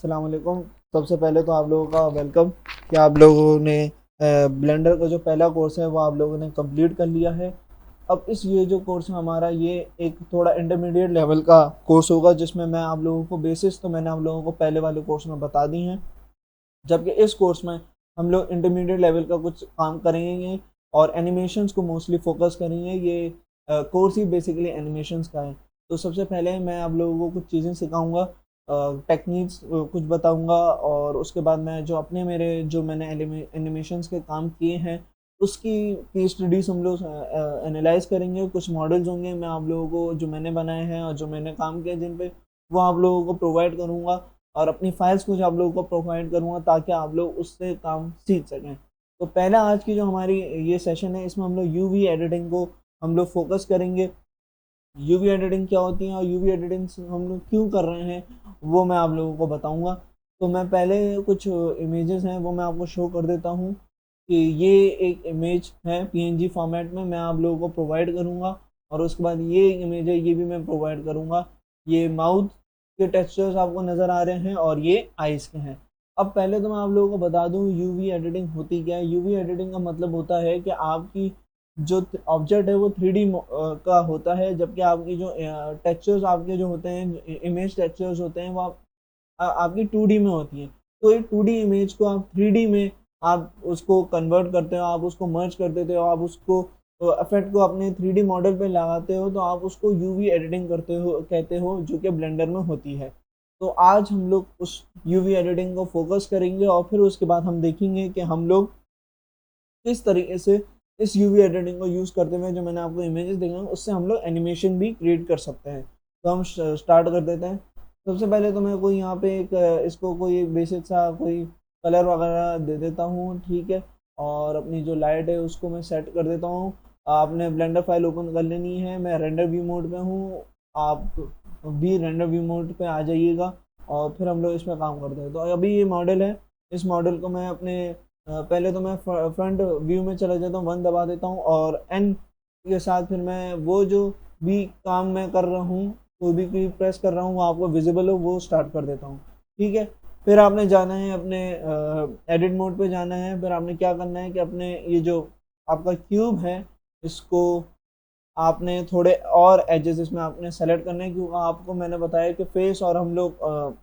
अस्सलाम वालेकुम। सबसे पहले तो आप लोगों का वेलकम कि आप लोगों ने ब्लेंडर का जो पहला कोर्स है वो आप लोगों ने कंप्लीट कर लिया है। अब ये जो कोर्स है हमारा, ये एक थोड़ा इंटरमीडिएट लेवल का कोर्स होगा, जिसमें मैं आप लोगों को बेसिस तो मैंने आप लोगों को पहले वाले कोर्स में बता दी हैं, जबकि इस कोर्स में हम लोग इंटरमीडिएट लेवल का कुछ काम करेंगे और एनिमेशंस को मोस्टली फोकस करेंगे। ये कोर्स ही बेसिकली एनिमेशंस का है। तो सबसे पहले मैं आप लोगों को कुछ चीज़ें सिखाऊंगा, टेक्निक्स कुछ बताऊंगा, और उसके बाद मैं जो अपने मेरे जो मैंने एनिमेशंस के काम किए हैं उसकी केस स्टडीज हम लोग एनालाइज करेंगे। कुछ मॉडल्स होंगे मैं आप लोगों को जो मैंने बनाए हैं और जो मैंने काम किया जिन पे, वो आप लोगों को प्रोवाइड करूंगा, और अपनी फाइल्स कुछ आप लोगों को प्रोवाइड करूँगा ताकि आप लोग उससे काम सीख सकें। तो पहला आज की जो हमारी ये सेशन है, इसमें हम लोग यूवी एडिटिंग को हम लोग फोकस करेंगे। यूवी एडिटिंग क्या होती है और यूवी एडिटिंग हम लोग क्यों कर रहे हैं वो मैं आप लोगों को बताऊंगा। तो मैं पहले कुछ इमेजेस हैं वो मैं आपको शो कर देता हूँ कि ये एक इमेज है पीएनजी फॉर्मेट में, मैं आप लोगों को प्रोवाइड करूँगा। और उसके बाद ये एक इमेज है, ये भी मैं प्रोवाइड करूँगा। ये माउथ के टेक्सचर्स आपको नज़र आ रहे हैं और ये आइज़ के हैं। अब पहले तो मैं आप लोगों को बता दूं यूवी एडिटिंग होती क्या है। यूवी एडिटिंग का मतलब होता है कि आपकी जो ऑब्जेक्ट है वो 3D का होता है, जबकि आपकी जो टेक्सचर्स आपके जो होते हैं, इमेज टेक्सचर्स होते हैं, वो आपकी 2D में होती है। तो ये 2D इमेज को आप 3D में आप उसको कन्वर्ट करते हो, आप उसको मर्ज कर देते हो, आप उसको इफेक्ट को अपने 3D मॉडल पे लगाते हो, तो आप उसको यूवी एडिटिंग करते हो कहते हो, जो कि ब्लेंडर में होती है। तो आज हम लोग उस यूवी एडिटिंग को फोकस करेंगे और फिर उसके बाद हम देखेंगे कि हम लोग किस तरीके से इस यूवी एडिटिंग को यूज़ करते हुए जो मैंने आपको इमेजेस दिखाई उससे हम लोग एनिमेशन भी क्रिएट कर सकते हैं। तो हम स्टार्ट कर देते हैं। सबसे पहले तो मैं कोई यहाँ पे एक इसको कोई एक बेसिक सा कोई कलर वगैरह दे देता हूँ, ठीक है। और अपनी जो लाइट है उसको मैं सेट कर देता हूँ। आपने ब्लेंडर फाइल ओपन कर लेनी है, मैं रेंडर व्यू मोड पे हूँ, आप भी रेंडर व्यू मोड पे आ जाइएगा और फिर हम लोग इसमें काम करते हैं। तो अभी ये मॉडल है, इस मॉडल को मैं अपने पहले तो मैं फ्रंट व्यू में चला जाता हूँ, 1 दबा देता हूँ और एन के साथ फिर मैं वो जो भी काम मैं कर रहा हूँ, कोई भी की प्रेस कर रहा हूँ वो आपको विजिबल हो वो स्टार्ट कर देता हूँ, ठीक है। फिर आपने जाना है अपने एडिट मोड पे जाना है। फिर आपने क्या करना है कि अपने ये जो आपका क्यूब है इसको आपने थोड़े और एजेस इसमें आपने सेलेक्ट करना है, क्योंकि आपको मैंने बताया कि फेस और हम लोग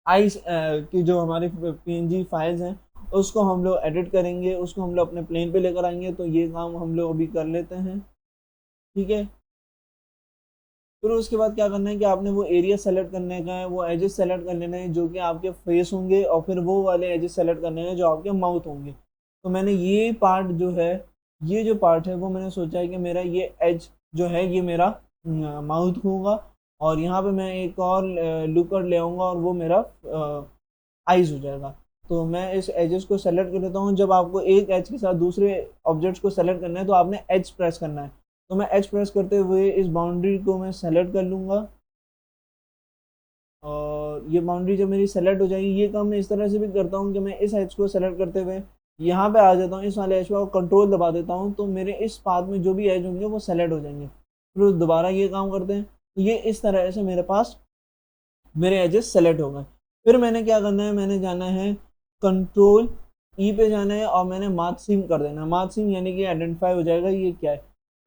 आइस की जो हमारी पीएनजी फाइल्स हैं उसको हम लोग एडिट करेंगे, उसको हम लोग अपने प्लेन पे लेकर आएंगे। तो ये काम हम लोग अभी कर लेते हैं, ठीक है। फिर उसके बाद क्या करना है कि आपने वो एरिया सेलेक्ट करने का है, वो एजेस सेलेक्ट कर लेना है जो कि आपके फेस होंगे, और फिर वो वाले एजेस सेलेक्ट करने हैं जो आपके माउथ होंगे। तो मैंने ये पार्ट जो है, ये जो पार्ट है वो मैंने सोचा है कि मेरा ये एज जो है ये मेरा माउथ होगा, और यहाँ पे मैं एक और लुकर ले आऊँगा और वो मेरा आइज हो जाएगा। तो मैं इस एजेस को सेलेक्ट कर लेता हूँ। जब आपको एक एज के साथ दूसरे ऑब्जेक्ट्स को सेलेक्ट करना है तो आपने एज प्रेस करना है। तो मैं एज प्रेस करते हुए इस बाउंड्री को मैं सेलेक्ट कर लूँगा, और ये बाउंड्री जब मेरी सेलेक्ट हो जाएगी, ये काम मैं इस तरह से भी करता हूँ कि मैं इस एज को सेलेक्ट करते हुए यहाँ पे आ जाता हूँ, इस वाले एज पर कंट्रोल दबा देता हूँ, तो मेरे इस पाथ में जो भी एज होंगे वो सेलेक्ट हो जाएंगे। फिर दोबारा ये काम करते हैं, तो ये इस तरह से मेरे पास मेरे एजेस सेलेक्ट हो गए। फिर मैंने क्या करना है, मैंने जाना है कंट्रोल ई पे जाना है और मैंने मार्क सीम कर देना है। मार्क सीम यानी कि आइडेंटिफाई हो जाएगा ये क्या है।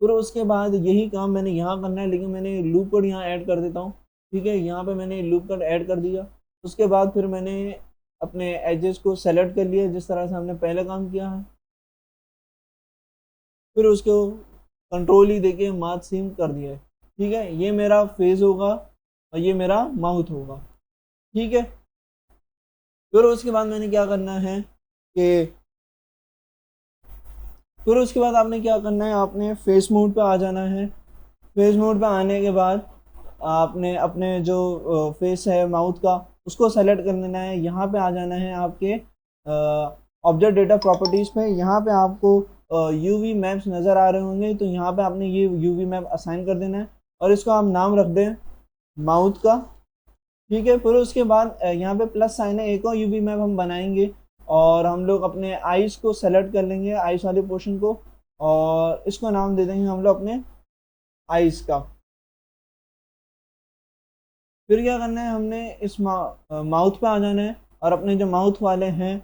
फिर उसके बाद यही काम मैंने यहाँ करना है, लेकिन मैंने लूप कोड यहाँ ऐड कर देता हूँ, ठीक है। यहाँ पे मैंने लूप कोड ऐड कर दिया। उसके बाद फिर मैंने अपने एजेस को सेलेक्ट कर लिया जिस तरह से हमने पहले काम किया है। फिर उसको कंट्रोल ही देके मार्क सीम कर दिया है, ठीक है। ये मेरा फेस होगा और ये मेरा माउथ होगा, ठीक है। फिर उसके बाद मैंने क्या करना है कि फिर उसके बाद आपने क्या करना है, आपने फेस मोड पे आ जाना है। फेस मोड पे आने के बाद आपने अपने जो फेस है माउथ का उसको सेलेक्ट कर लेना है। यहाँ पे आ जाना है आपके ऑब्जेक्ट डेटा प्रॉपर्टीज़ पे। यहाँ पे आपको यूवी मैप्स नज़र आ रहे होंगे, तो यहाँ पे आपने ये यूवी मैप असाइन कर देना है और इसको आप नाम रख दें माउथ का, ठीक है। फिर उसके बाद यहाँ पे प्लस साइन है, एक और यूवी मैप हम बनाएंगे और हम लोग अपने आइस को सेलेक्ट कर लेंगे, आइस वाले पोर्शन को, और इसको नाम दे देंगे हम लोग अपने आइस का। फिर क्या करना है, हमने इस माउथ पे आ जाना है और अपने जो माउथ वाले हैं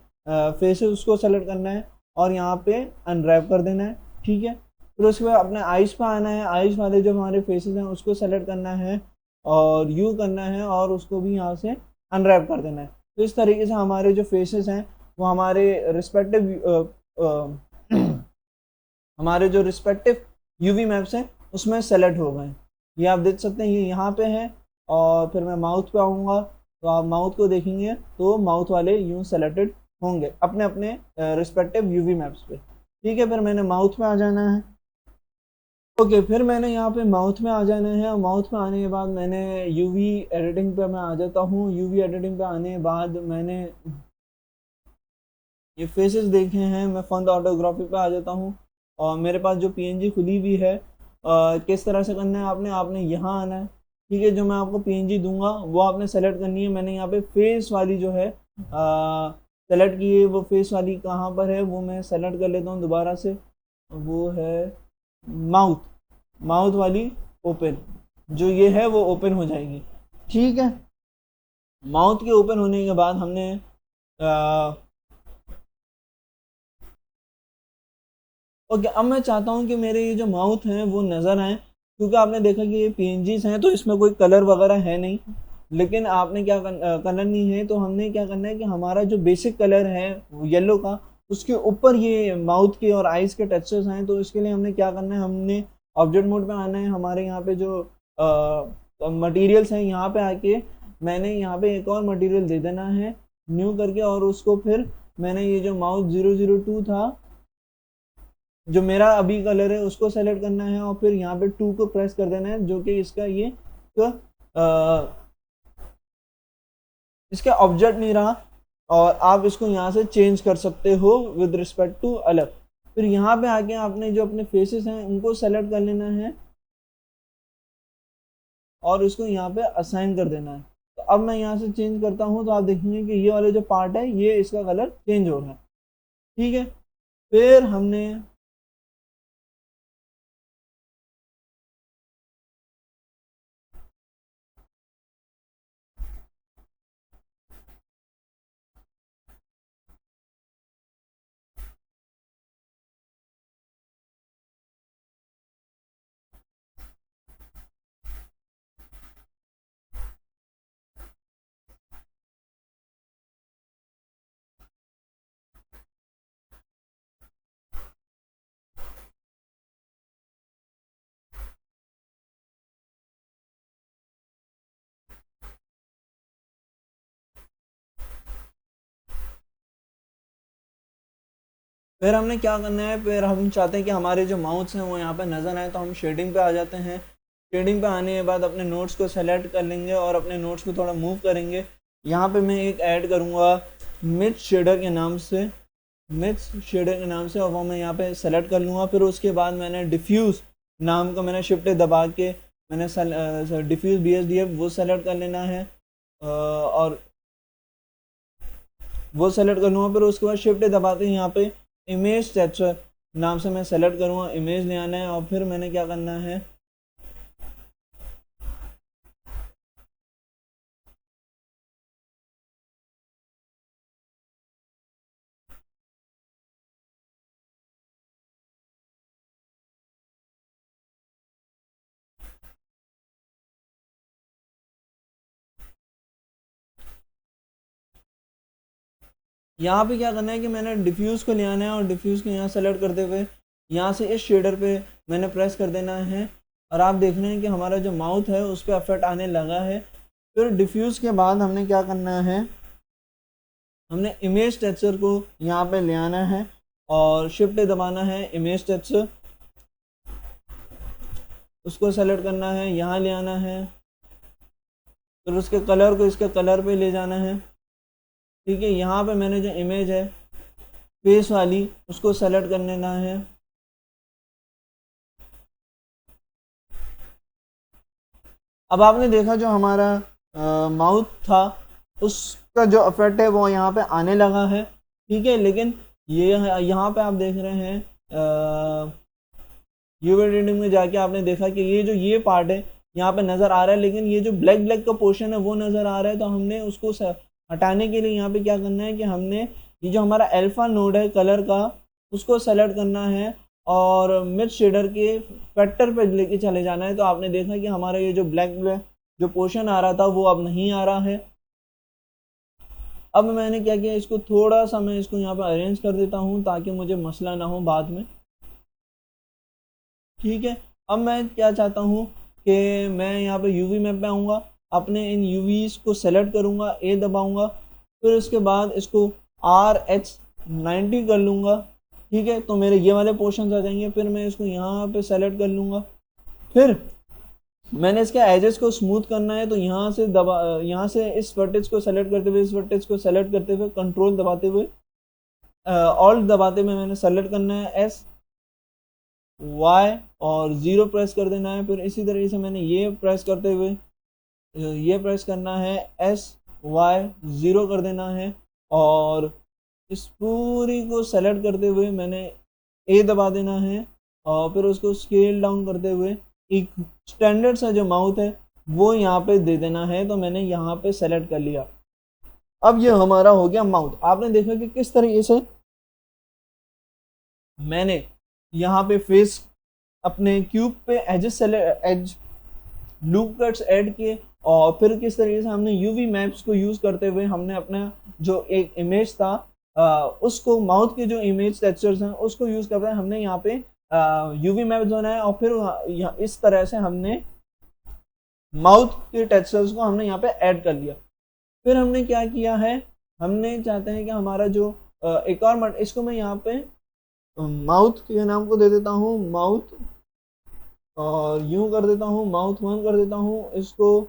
फेसेस उसको सेलेक्ट करना है और यहाँ पे अनरैप कर देना है, ठीक है। फिर उसके बाद अपने आइज़ पे आना है, आइज़ वाले जो हमारे फेसेस हैं उसको सेलेक्ट करना है और यू करना है और उसको भी यहाँ से अनरैप कर देना है। तो इस तरीके से हमारे जो फेसेस हैं वो हमारे रिस्पेक्टिव हमारे जो रिस्पेक्टिव यूवी मैप्स हैं उसमें सेलेक्ट हो गए। ये आप देख सकते हैं, ये यहाँ पे है और फिर मैं माउथ पे आऊँगा तो आप माउथ को देखेंगे तो माउथ वाले यूँ सेलेक्टेड होंगे अपने अपने रिस्पेक्टिव यूवी मैप्स पे, ठीक है। फिर मैंने माउथ में आ जाना है, ओके। फिर मैंने यहाँ पे माउथ में आ जाना है और माउथ में आने के बाद मैंने यूवी एडिटिंग पे मैं आ जाता हूँ। यूवी एडिटिंग पे आने के बाद मैंने ये फेसेस देखे हैं, मैं फॉन्ट ऑटोग्राफी पे आ जाता हूँ और मेरे पास जो पीएनजी खुली हुई है किस तरह से करना है, आपने आपने यहाँ आना है, ठीक है। जो मैं आपको पीएनजी दूंगा वो आपने सेलेक्ट करनी है। मैंने यहाँ पे फेस वाली जो है सेलेक्ट की है, वो फेस वाली कहाँ पर है वो मैं सेलेक्ट कर लेता हूँ दोबारा से, वो है माउथ, माउथ वाली ओपन, जो ये है वो ओपन हो जाएगी, ठीक है। माउथ के ओपन होने के बाद हमने ओके, अब मैं चाहता हूँ कि मेरे ये जो माउथ हैं वो नज़र आए, क्योंकि आपने देखा कि ये पीएनजीज हैं तो इसमें कोई कलर वगैरह है नहीं, लेकिन आपने क्या कलर नहीं है तो हमने क्या करना है कि हमारा जो बेसिक कलर है येलो का उसके ऊपर ये माउथ के और आइज़ के टेक्सचर्स हैं। तो इसके लिए हमने क्या करना है, हमने ऑब्जेक्ट मोड पे आना है। हमारे यहाँ पे जो मटेरियल्स हैं यहाँ पे आके मैंने यहाँ पे एक और मटेरियल दे देना है न्यू करके, और उसको फिर मैंने ये जो माउथ 002 था जो मेरा अभी कलर है उसको सेलेक्ट करना है और फिर यहाँ पे 2 को प्रेस कर देना है, जो कि इसका ये तो इसका ऑब्जेक्ट नहीं रहा और आप इसको यहाँ से चेंज कर सकते हो विद रिस्पेक्ट टू अलग। फिर यहाँ पे आके आपने जो अपने फेसेस हैं उनको सेलेक्ट कर लेना है और इसको यहाँ पे असाइन कर देना है। तो अब मैं यहाँ से चेंज करता हूँ तो आप देखेंगे कि ये वाले जो पार्ट है ये इसका कलर चेंज हो रहा है, ठीक है। फिर हमने क्या करना है, फिर हम चाहते हैं कि हमारे जो माउथ्स हैं वो यहाँ पे नज़र आए, तो हम शेडिंग पे आ जाते हैं। शेडिंग पे आने के बाद अपने नोट्स को सेलेक्ट कर लेंगे और अपने नोट्स को थोड़ा मूव करेंगे। यहाँ पे मैं एक ऐड करूँगा मिड शेडर के नाम से, मिक्स शेडर के नाम से, और वो मैं यहाँ पे सेलेक्ट कर लूँगा। फिर उसके बाद मैंने डिफ्यूज़ नाम को मैंने शिफ्ट दबा के मैंने डिफ्यूज़ BSDF वो सेलेक्ट कर लेना है और वो सेलेक्ट कर लूँगा। फिर उसके बाद शिफ्ट दबाते हैं यहाँ पे इमेज टेक्सचर नाम से मैं सेलेक्ट करूँगा, इमेज ले आना है और फिर मैंने क्या करना है, यहाँ पे क्या करना है कि मैंने डिफ्यूज़ को ले आना है और डिफ्यूज़ को यहाँ सेलेक्ट करते हुए यहाँ से इस शेडर पे मैंने प्रेस कर देना है और आप देख रहे हैं कि हमारा जो माउथ है उस पर इफेक्ट आने लगा है। फिर डिफ्यूज़ के बाद हमने क्या करना है, हमने इमेज टेक्सचर को यहाँ पे ले आना है और शिफ्ट दबाना है, इमेज टेक्सचर उसको सेलेक्ट करना है, यहाँ ले आना है, फिर उसके कलर को इसके कलर पे ले जाना है, ठीक है। यहाँ पे मैंने जो इमेज है फेस वाली उसको सेलेक्ट कर लेना है। अब आपने देखा जो हमारा माउथ था उसका जो इफेक्ट है वो यहाँ पे आने लगा है, ठीक है। लेकिन ये यहाँ पे आप देख रहे हैं यूवी एडिटिंग में जाके आपने देखा कि ये जो ये पार्ट है यहाँ पे नज़र आ रहा है, लेकिन ये जो ब्लैक ब्लैक का पोर्शन है वो नज़र आ रहा है। तो हमने उसको हटाने के लिए यहाँ पे क्या करना है कि हमने ये जो हमारा अल्फा नोड है कलर का, उसको सेलेक्ट करना है और मिड शेडर के फैक्टर पे लेके चले जाना है। तो आपने देखा कि हमारा ये जो ब्लैक ब्लैक जो पोर्शन आ रहा था वो अब नहीं आ रहा है। अब मैंने क्या किया, इसको थोड़ा सा मैं इसको यहाँ पे अरेंज कर देता हूँ ताकि मुझे मसला ना हो बाद में। ठीक है, अब मैं क्या चाहता हूँ कि मैं यहाँ पे यूवी मैप पे आऊँगा, अपने इन यूवीज को सेलेक्ट करूँगा, ए दबाऊँगा, फिर उसके बाद इसको RH90 कर लूँगा। ठीक है, तो मेरे ये वाले पोर्शन आ जाएंगे। फिर मैं इसको यहाँ पे सेलेक्ट कर लूँगा। फिर मैंने इसके एजेस को स्मूथ करना है, तो यहाँ से इस वर्टेक्स को सेलेक्ट करते हुए, इस वर्टेक्स को सेलेक्ट करते हुए, कंट्रोल दबाते हुए, ऑल्ट दबाते हुए मैंने सेलेक्ट करना है SY और 0 प्रेस कर देना है। फिर इसी तरीके से मैंने ये प्रेस करते हुए ये प्रेस करना है, SY 0 कर देना है और इस पूरी को सेलेक्ट करते हुए मैंने A दबा देना है और फिर उसको स्केल डाउन करते हुए एक स्टैंडर्ड सा जो माउथ है वो यहाँ पे दे देना है। तो मैंने यहाँ पे सेलेक्ट कर लिया। अब ये हमारा हो गया माउथ। आपने देखा कि किस तरीके से मैंने यहाँ पे फेस अपने क्यूब पे एज लूप कट्स ऐड किए और फिर किस तरीके से हमने यूवी मैप्स को यूज़ करते हुए हमने अपना जो एक इमेज था उसको माउथ के जो इमेज टेक्सचर्स हैं उसको यूज़ करते हुए हमने यहाँ पे यूवी मैप्स बनाया और फिर इस तरह से हमने माउथ के टेक्सचर्स को हमने यहाँ पे ऐड कर लिया। फिर हमने क्या किया है, हमने चाहते हैं कि हमारा जो एक और इसको मैं यहाँ पे माउथ के नाम को दे देता हूँ माउथ और यूं कर देता हूँ माउथ 1 कर देता हूँ, इसको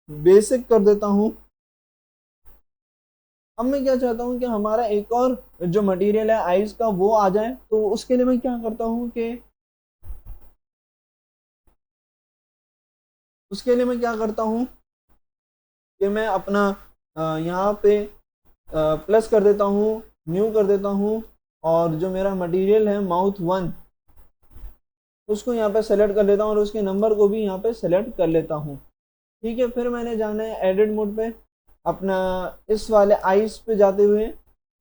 बेसिक कर देता हूँ। अब मैं क्या चाहता हूँ कि हमारा एक और जो मटेरियल है आइस का वो आ जाए। तो उसके लिए मैं क्या करता हूँ कि मैं अपना यहाँ पे प्लस कर देता हूँ, न्यू कर देता हूँ और जो मेरा मटेरियल है माउथ 1 उसको यहाँ पे सेलेक्ट कर लेता हूँ और उसके नंबर को भी यहाँ पे सेलेक्ट कर लेता हूँ। ठीक है, फिर मैंने जाना है एडिट मोड पे, अपना इस वाले आइस पे जाते हुए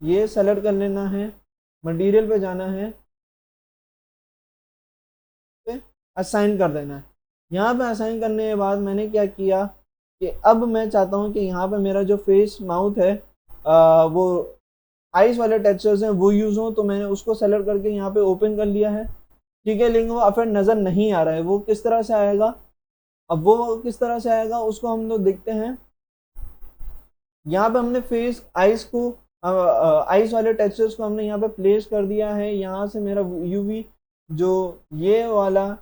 ये सेलेक्ट कर लेना है, मटेरियल पे जाना है, असाइन कर देना है। यहाँ पे असाइन करने के बाद मैंने क्या किया कि अब मैं चाहता हूँ कि यहाँ पे मेरा जो फेस माउथ है वो आइस वाले टेक्सचर्स हैं वो यूज़ हो। तो मैंने उसको सेलेक्ट करके यहाँ पे ओपन कर लिया है। ठीक है, लेकिन वो अफेक्ट नज़र नहीं आ रहा है। वो किस तरह से आएगा, अब वो किस तरह से आएगा उसको हम लोग देखते हैं। यहाँ पे हमने फेस आइस को आइस वाले टेक्सचर्स को हमने यहाँ पे प्लेस कर दिया है। यहाँ से मेरा यूवी जो ये वाला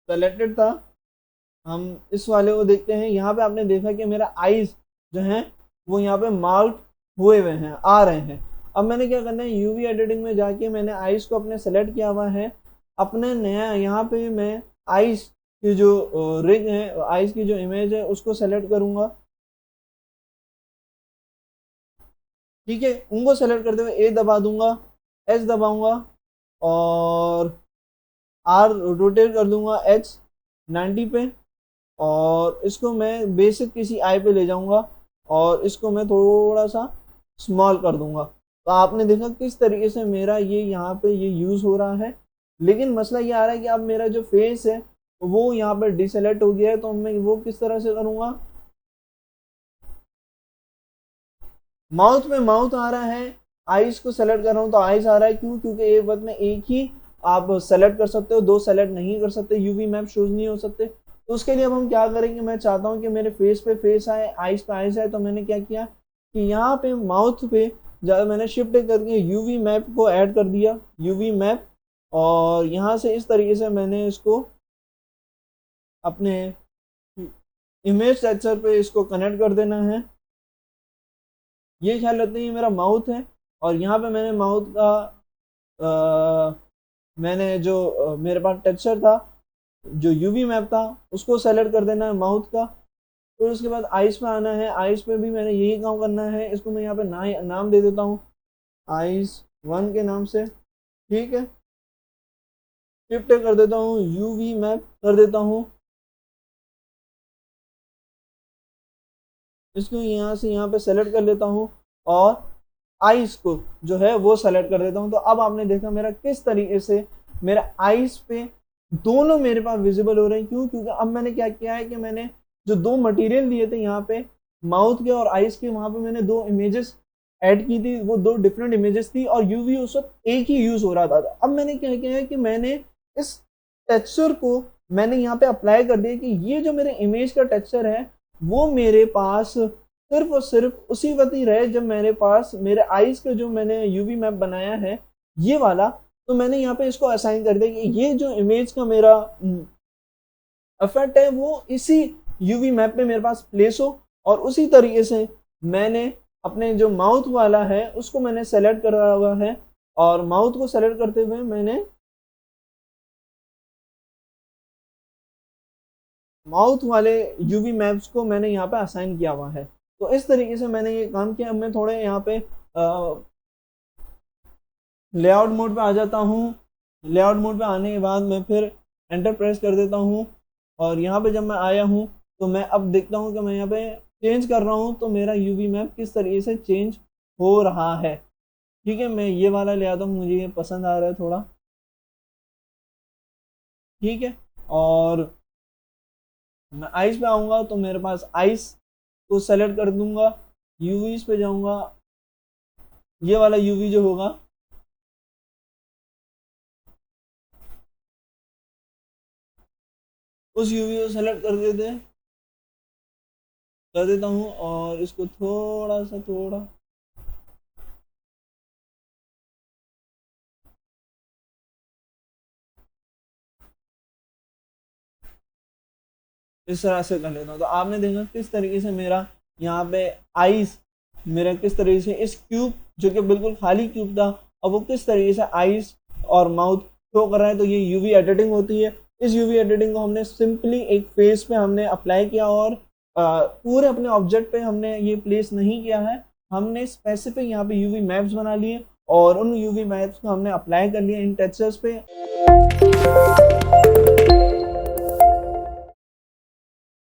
सेलेक्टेड था, हम इस वाले को देखते हैं। यहाँ पे आपने देखा कि मेरा आइस जो है वो यहाँ पे मार्क हुए हुए हैं, आ रहे हैं। अब मैंने क्या करना है, यूवी एडिटिंग में जाके मैंने आइस को अपने सेलेक्ट किया हुआ है। अपने नया यहाँ पे मैं आइस की जो रिंग है, आइस की जो इमेज है उसको सेलेक्ट करूंगा। ठीक है, उनको सेलेक्ट करते हुए ए दबा दूंगा, एच दबाऊंगा और आर रोटेट कर दूंगा H90 पे और इसको मैं बेसिक किसी आई पे ले जाऊंगा और इसको मैं थोड़ा सा स्मॉल कर दूंगा। तो आपने देखा किस तरीके से मेरा ये यहाँ पे ये यूज़ हो रहा है। लेकिन मसला ये आ रहा है कि अब मेरा जो फेस है वो यहाँ पर डिसेलेक्ट हो गया है। तो मैं वो किस तरह से करूँगा, माउथ में माउथ आ रहा है, आइज को सेलेक्ट कर रहा हूँ तो आइज आ रहा है। क्यों, क्योंकि एक वक्त में एक ही आप सेलेक्ट कर सकते हो, दो सेलेक्ट नहीं कर सकते, यूवी मैप शोज नहीं हो सकते। तो उसके लिए अब हम क्या करेंगे, मैं चाहता हूँ कि मेरे फेस पे फेस आए, आइज पे आइज आए। तो मैंने क्या किया कि यहाँ पे माउथ पे मैंने शिफ्ट करके यूवी मैप को ऐड कर दिया, यूवी मैप, और यहाँ से इस तरीके से मैंने इसको अपने इमेज टेक्सचर पे इसको कनेक्ट कर देना है। ये ख्याल रखते हैं मेरा माउथ है और यहाँ पे मैंने माउथ का मैंने जो मेरे पास टेक्सचर था, जो यूवी मैप था, उसको सेलेक्ट कर देना है माउथ का। फिर उसके बाद आइस पे आना है, आइस पे भी मैंने यही काम करना है। इसको मैं यहाँ पे नाम दे देता हूँ आइस 1 के नाम से। ठीक है, शिफ्ट कर देता हूँ, यूवी मैप कर देता हूँ, इसको यहाँ से यहाँ पे सेलेक्ट कर लेता हूँ और आइस को जो है वो सेलेक्ट कर देता हूँ। तो अब आपने देखा मेरा किस तरीके से मेरा आइस पे दोनों मेरे पास विजिबल हो रहे हैं। क्यों? क्योंकि अब मैंने क्या किया है कि मैंने जो दो मटेरियल दिए थे यहाँ पे माउथ के और आइस के, वहां पे मैंने दो इमेजेस ऐड की थी, वो दो डिफरेंट इमेजेस थी और यूवी उस वक्त एक ही यूज हो रहा था। अब मैंने क्या किया है कि मैंने इस टेक्सचर को मैंने यहाँ पे अप्लाई कर दिया कि ये जो मेरे इमेज का टेक्सचर है वो मेरे पास सिर्फ और सिर्फ उसी वक्त ही रहे जब मेरे पास मेरे आइज का जो मैंने यूवी मैप बनाया है ये वाला। तो मैंने यहाँ पे इसको असाइन कर दिया कि ये जो इमेज का मेरा इफेक्ट है वो इसी यूवी मैप पे मेरे पास प्लेस हो। और उसी तरीके से मैंने अपने जो माउथ वाला है उसको मैंने सेलेक्ट करा हुआ है और माउथ को सेलेक्ट करते हुए मैंने माउथ वाले यूवी मैप्स को मैंने यहाँ पे असाइन किया हुआ है। तो इस तरीके से मैंने ये काम किया। अब मैं थोड़े यहाँ पे लेआउट मोड पे आ जाता हूँ। लेआउट मोड पे आने के बाद मैं फिर एंटर प्रेस कर देता हूँ और यहाँ पे जब मैं आया हूँ तो मैं अब देखता हूँ कि मैं यहाँ पे चेंज कर रहा हूँ तो मेरा यूवी मैप किस तरीके से चेंज हो रहा है। ठीक है, मैं ये वाला ले आता हूँ, मुझे ये पसंद आ रहा है थोड़ा। ठीक है, और मैं आइस पे आऊँगा तो मेरे पास आइस को सेलेक्ट कर दूंगा, यूवीज पे जाऊंगा, ये वाला यूवी जो होगा उस यूवी को सेलेक्ट कर देता हूँ और इसको थोड़ा इस तरह से कर लेता हूँ। तो आपने देखा किस तरीके से मेरा यहाँ पे आइस मेरा किस तरीके से इस क्यूब जो कि बिल्कुल खाली क्यूब था अब वो किस तरीके से आइस और माउथ शो कर रहा है। तो ये यूवी एडिटिंग होती है। इस यूवी एडिटिंग को हमने सिंपली एक फेस पे हमने अप्लाई किया और पूरे अपने ऑब्जेक्ट पे हमने ये प्लेस नहीं किया है। हमने स्पेसिफिक यहाँ पे यूवी मैप्स बना लिए और उन यूवी मैप्स को हमने अप्लाई कर लिया इन टेक्सचर्स पे।